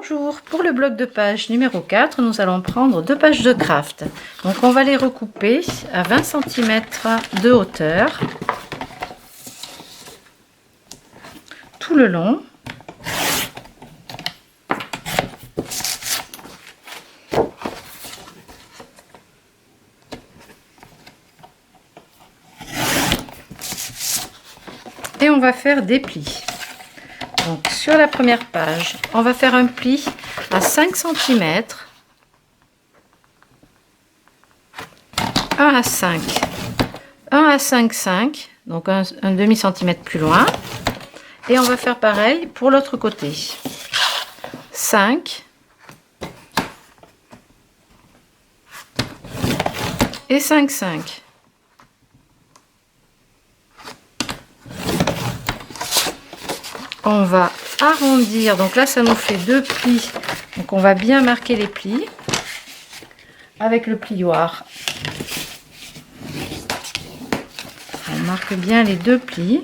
Bonjour, pour le bloc de page numéro 4, nous allons prendre 2 pages de craft. Donc on va les recouper à 20 cm de hauteur, tout le long. Et on va faire des plis. Donc sur la première page, on va faire un pli à 5 cm, 1 à 5, 1 à 5, 5, donc un demi-centimètre plus loin. Et on va faire pareil pour l'autre côté. 5 et 5, 5. On va arrondir, donc là ça nous fait 2 plis, donc on va bien marquer les plis avec le plioir. On marque bien les 2 plis.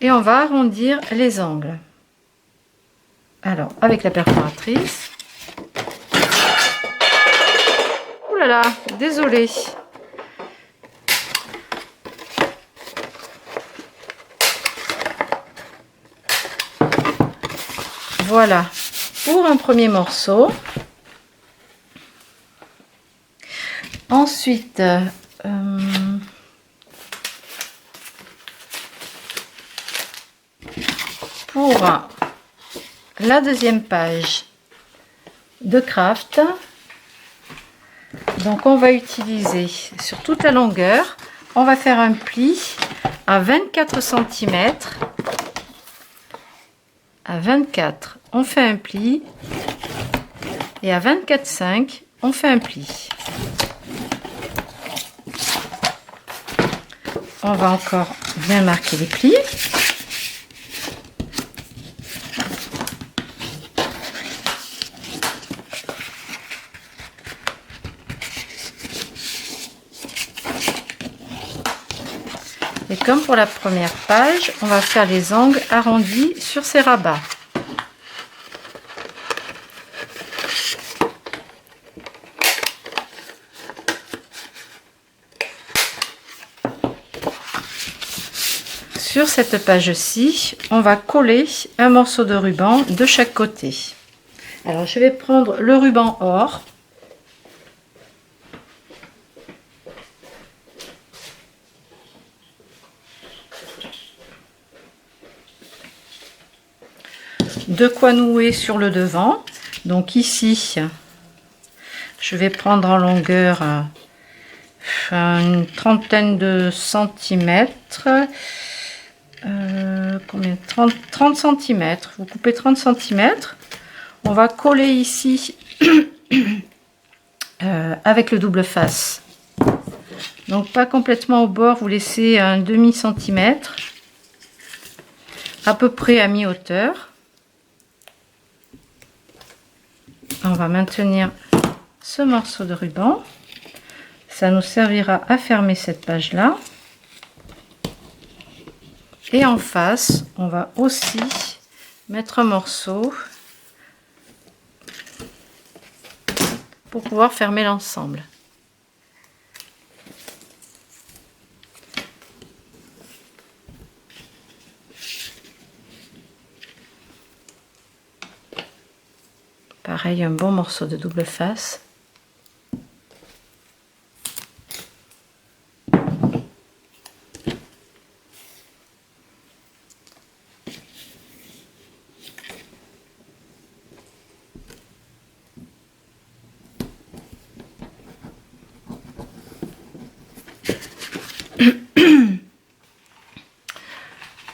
Et on va arrondir les angles. Alors, avec la perforatrice. Ouh là là, désolée. Voilà, pour un premier morceau. Ensuite, pour la deuxième page de craft, donc on va utiliser sur toute la longueur, on va faire un pli à 24 cm. À 24 on fait un pli et à 24,5 on fait un pli. On va encore bien marquer les plis. Et comme pour la première page, on va faire les angles arrondis sur ces rabats. Sur cette page-ci, on va coller un morceau de ruban de chaque côté. Alors, je vais prendre le ruban or. De quoi nouer sur le devant. Donc ici, je vais prendre en longueur une trentaine de centimètres. Combien 30 cm. Vous coupez 30 cm. On va coller ici avec le double face. Donc pas complètement au bord, vous laissez un demi-centimètre, à peu près à mi-hauteur. On va maintenir ce morceau de ruban. Ça nous servira à fermer cette page là. Et en face, on va aussi mettre un morceau pour pouvoir fermer l'ensemble. Pareil, un bon morceau de double face.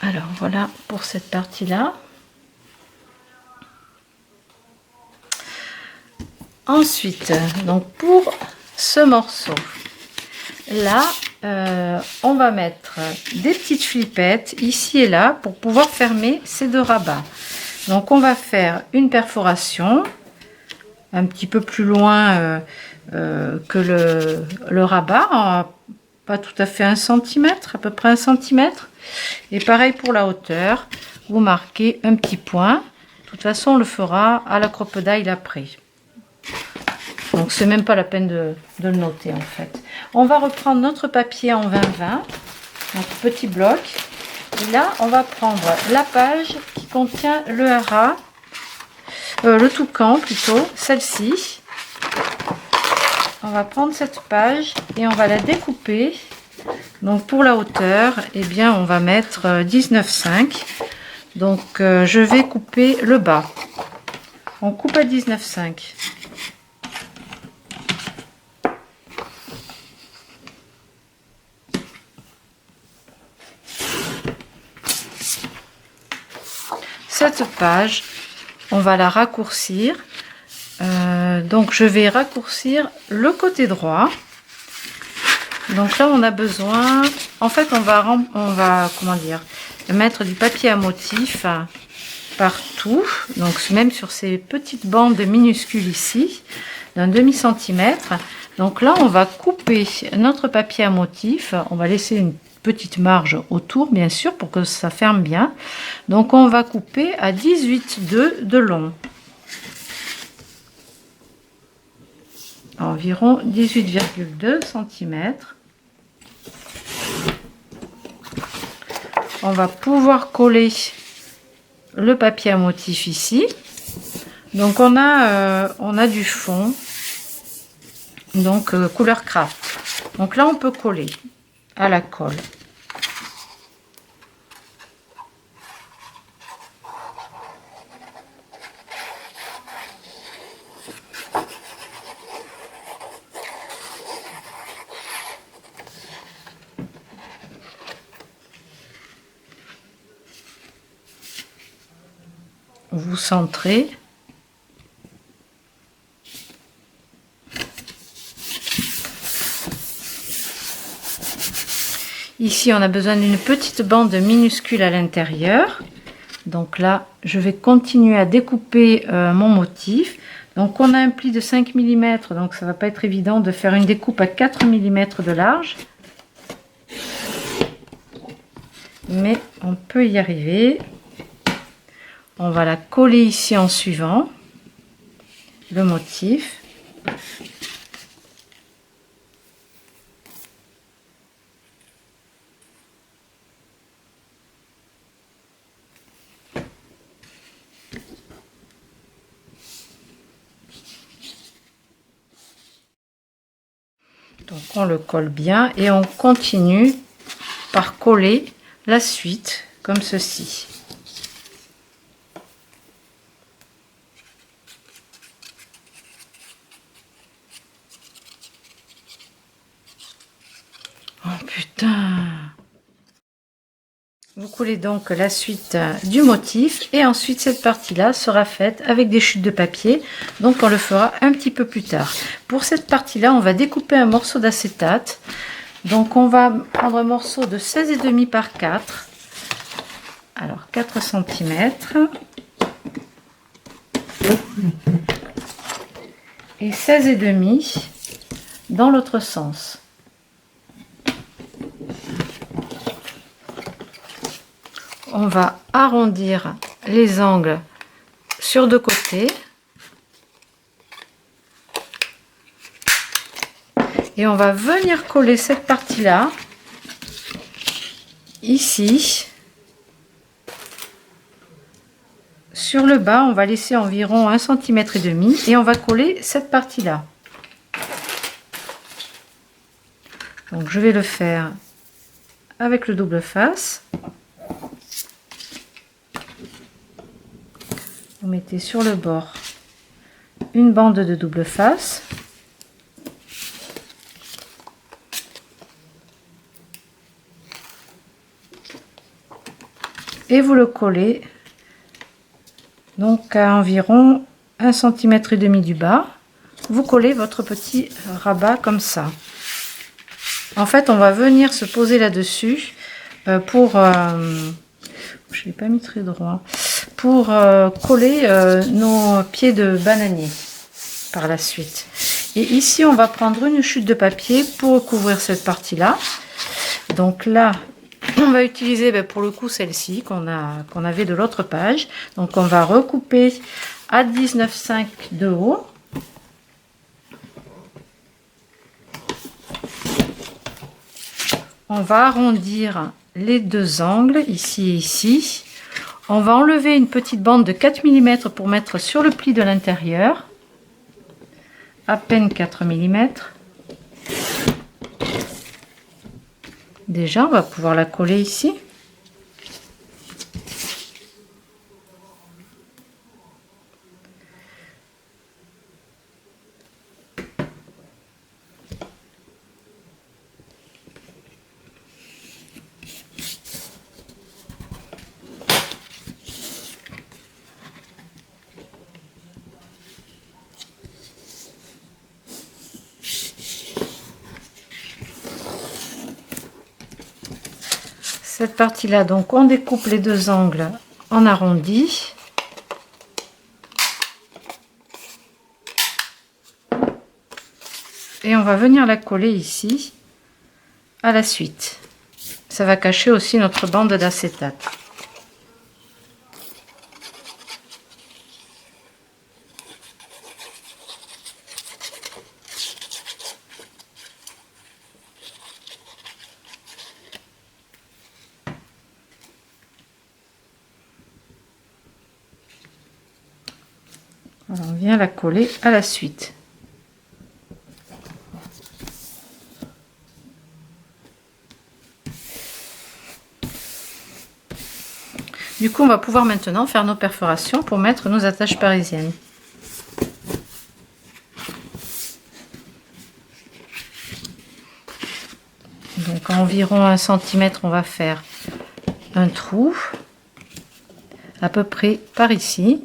Alors voilà pour cette partie-là. Ensuite, donc pour ce morceau, là, on va mettre des petites flippettes ici et là pour pouvoir fermer ces deux rabats. Donc on va faire une perforation un petit peu plus loin que le rabat, pas tout à fait 1 cm, à peu près 1 cm. Et pareil pour la hauteur, vous marquez un petit point. De toute façon, on le fera à la crocodile après. Donc c'est même pas la peine de le noter en fait. On va reprendre notre papier en 20-20, notre petit bloc. Et là, on va prendre la page qui contient le hara, le toucan plutôt, celle-ci. On va prendre cette page et on va la découper. Donc pour la hauteur, eh bien on va mettre 19,5. Donc je vais couper le bas. On coupe à 19,5. Cette page, on va la raccourcir. Donc je vais raccourcir le côté droit. Donc là on a besoin, en fait on va comment dire, mettre du papier à motif partout, donc même sur ces petites bandes minuscules ici, d'un demi-centimètre. Donc là on va couper notre papier à motif, on va laisser une petite marge autour bien sûr pour que ça ferme bien. Donc on va couper à 18,2 de long. Environ 18,2 cm. On va pouvoir coller le papier à motif ici. Donc on a du fond, donc couleur craft. Donc là on peut coller à la colle. Vous centrez. Ici, on a besoin d'une petite bande minuscule à l'intérieur. Donc là, je vais continuer à découper mon motif. Donc on a un pli de 5 mm, donc ça va pas être évident de faire une découpe à 4 mm de large. Mais on peut y arriver. On va la coller ici en suivant le motif. Donc on le colle bien et on continue par coller la suite comme ceci. Oh putain! Vous coulez donc la suite du motif et ensuite cette partie-là sera faite avec des chutes de papier. Donc on le fera un petit peu plus tard. Pour cette partie-là, on va découper un morceau d'acétate. Donc on va prendre un morceau de 16,5 par 4. Alors 4 cm. Et 16,5 dans l'autre sens. On va arrondir les angles sur deux côtés. Et on va venir coller cette partie-là, ici. Sur le bas, on va laisser environ 1,5 cm et on va coller cette partie-là. Donc je vais le faire avec le double face. Vous mettez sur le bord une bande de double face. Et vous le collez donc à environ 1,5 cm du bas. Vous collez votre petit rabat comme ça. En fait, on va venir se poser là-dessus pour... je ne l'ai pas mis très droit. Pour coller nos pieds de bananier par la suite. Et ici, on va prendre une chute de papier pour recouvrir cette partie-là. Donc là, on va utiliser pour le coup celle-ci qu'on avait de l'autre page. Donc on va recouper à 19,5 de haut. On va arrondir les deux angles, ici et ici. On va enlever une petite bande de 4 mm pour mettre sur le pli de l'intérieur. À peine 4 mm. Déjà, on va pouvoir la coller ici. Cette partie-là, donc on découpe les deux angles en arrondi. Et on va venir la coller ici à la suite. Ça va cacher aussi notre bande d'acétate. Alors, on vient la coller à la suite. Du coup, on va pouvoir maintenant faire nos perforations pour mettre nos attaches parisiennes. Donc, à environ 1 cm, on va faire un trou, à peu près par ici.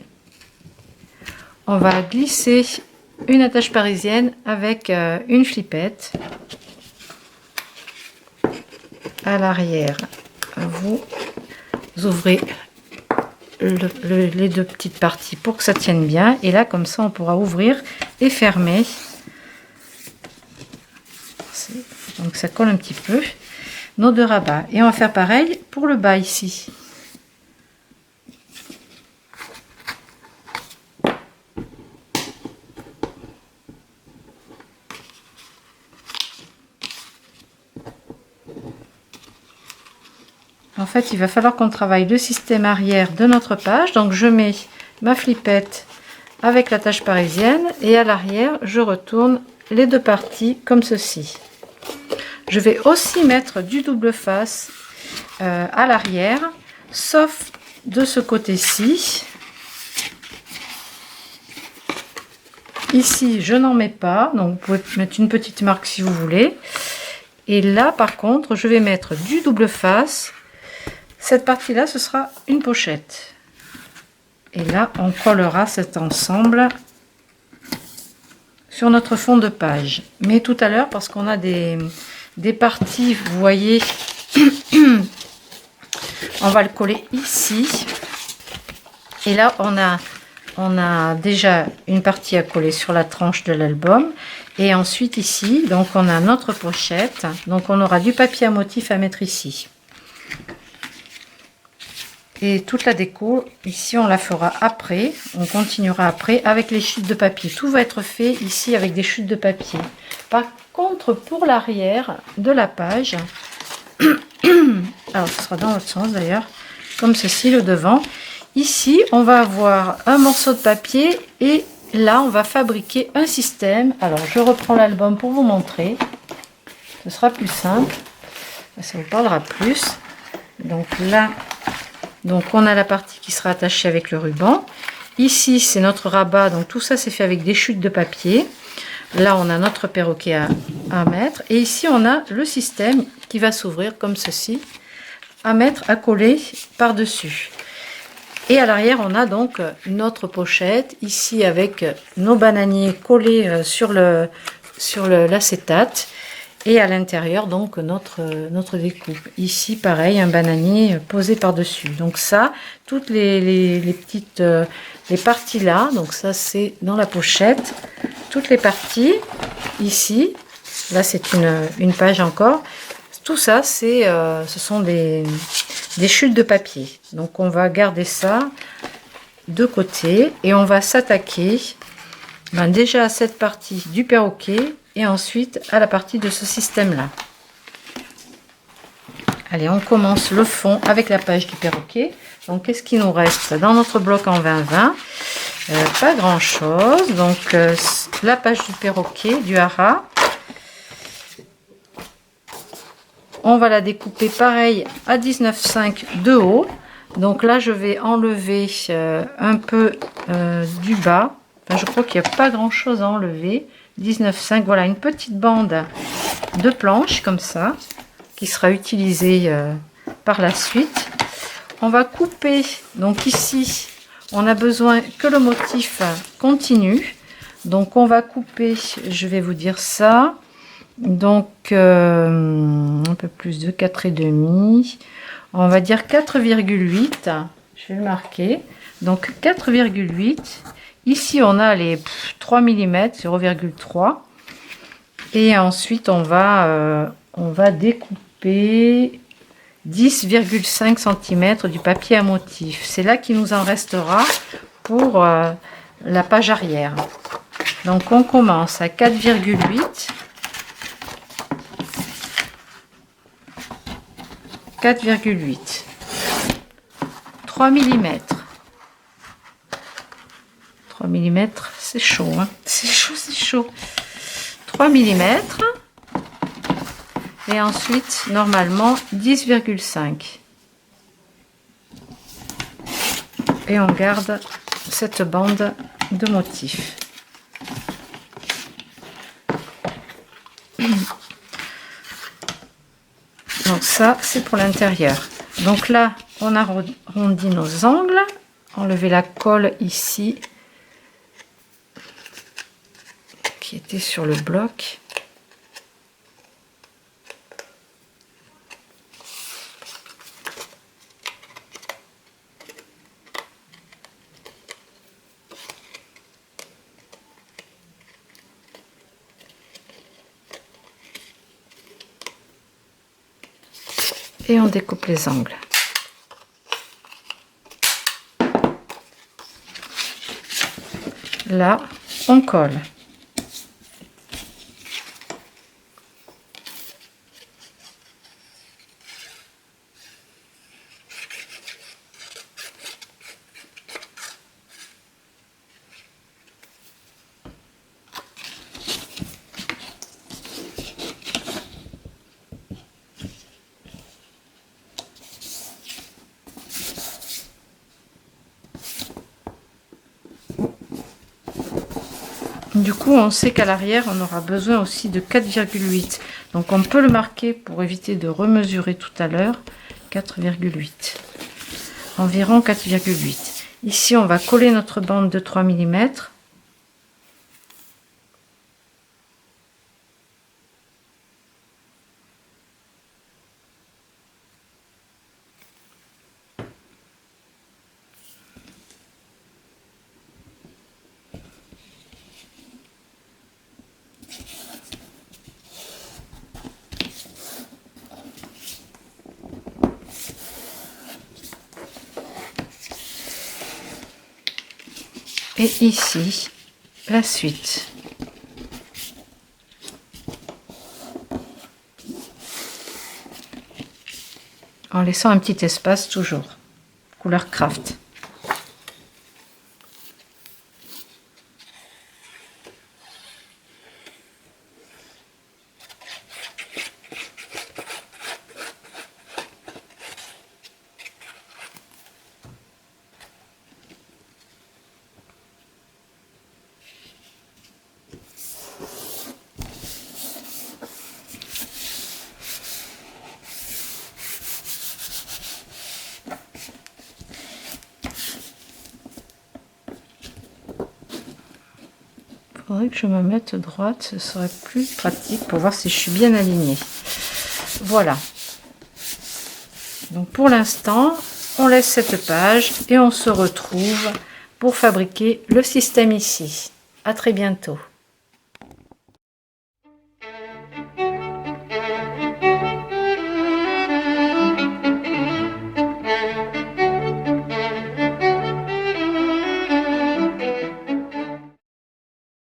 On va glisser une attache parisienne avec une flippette. À l'arrière, vous ouvrez les deux petites parties pour que ça tienne bien. Et là, comme ça, on pourra ouvrir et fermer. Donc, ça colle un petit peu. Nos deux rabats. Et on va faire pareil pour le bas ici. En fait, il va falloir qu'on travaille le système arrière de notre page. Donc, je mets ma flippette avec l'attache parisienne et à l'arrière, je retourne les deux parties comme ceci. Je vais aussi mettre du double face à l'arrière, sauf de ce côté-ci. Ici, je n'en mets pas, donc vous pouvez mettre une petite marque si vous voulez. Et là, par contre, je vais mettre du double face. Cette partie-là, ce sera une pochette. Et là, on collera cet ensemble sur notre fond de page. Mais tout à l'heure, parce qu'on a des parties, vous voyez, on va le coller ici. Et là, on a déjà une partie à coller sur la tranche de l'album. Et ensuite ici, donc on a notre pochette. Donc on aura du papier à motif à mettre ici. Et toute la déco, ici, on la fera après. On continuera après avec les chutes de papier. Tout va être fait ici avec des chutes de papier. Par contre, pour l'arrière de la page, alors ce sera dans l'autre sens d'ailleurs, comme ceci, le devant. Ici, on va avoir un morceau de papier et là, on va fabriquer un système. Alors, je reprends l'album pour vous montrer. Ce sera plus simple. Ça vous parlera plus. Donc là... Donc on a la partie qui sera attachée avec le ruban. Ici c'est notre rabat, donc tout ça c'est fait avec des chutes de papier. Là on a notre perroquet à mettre. Et ici on a le système qui va s'ouvrir comme ceci, à mettre, à coller par-dessus. Et à l'arrière on a donc notre pochette, ici avec nos bananiers collés sur l'acétate. Et à l'intérieur, donc, notre découpe. Ici, pareil, un bananier posé par-dessus. Donc ça, toutes les petites les parties là, donc ça c'est dans la pochette. Toutes les parties, ici, là c'est une page encore. Tout ça, ce sont des chutes de papier. Donc on va garder ça de côté et on va s'attaquer déjà à cette partie du perroquet et ensuite à la partie de ce système là. Allez, on commence le fond avec la page du perroquet. Donc qu'est-ce qui nous reste dans notre bloc en 20-20? Pas grand chose. Donc la page du perroquet, du hara, on va la découper pareil à 19,5 de haut. Donc là je vais enlever un peu du bas. Enfin, je crois qu'il n'y a pas grand chose à enlever. 19,5, voilà, une petite bande de planche comme ça qui sera utilisée par la suite. On va couper, donc ici on a besoin que le motif continue, donc on va couper, je vais vous dire ça, donc un peu plus de 4,5, on va dire 4,8, je vais le marquer, donc 4,8. Ici on a les 3 mm, 0,3, et ensuite on va découper 10,5 cm du papier à motif. C'est là qu'il nous en restera pour la page arrière. Donc on commence à 4,8, 4,8, 3 mm. 3 mm, c'est chaud, hein, c'est chaud, c'est chaud. 3 mm. Et ensuite, normalement, 10,5. Et on garde cette bande de motif. Donc ça, c'est pour l'intérieur. Donc là, on arrondit nos angles. Enlever la colle ici, qui était sur le bloc. Et on découpe les angles. Là, on colle. Du coup, on sait qu'à l'arrière, on aura besoin aussi de 4,8. Donc, on peut le marquer pour éviter de remesurer tout à l'heure. 4,8. Environ 4,8. Ici, on va coller notre bande de 3 mm. Et ici, la suite. En laissant un petit espace toujours. Couleur craft. faudrait que je me mette droite, ce serait plus pratique pour voir si je suis bien alignée. Voilà. Donc pour l'instant, on laisse cette page et on se retrouve pour fabriquer le système ici. À très bientôt.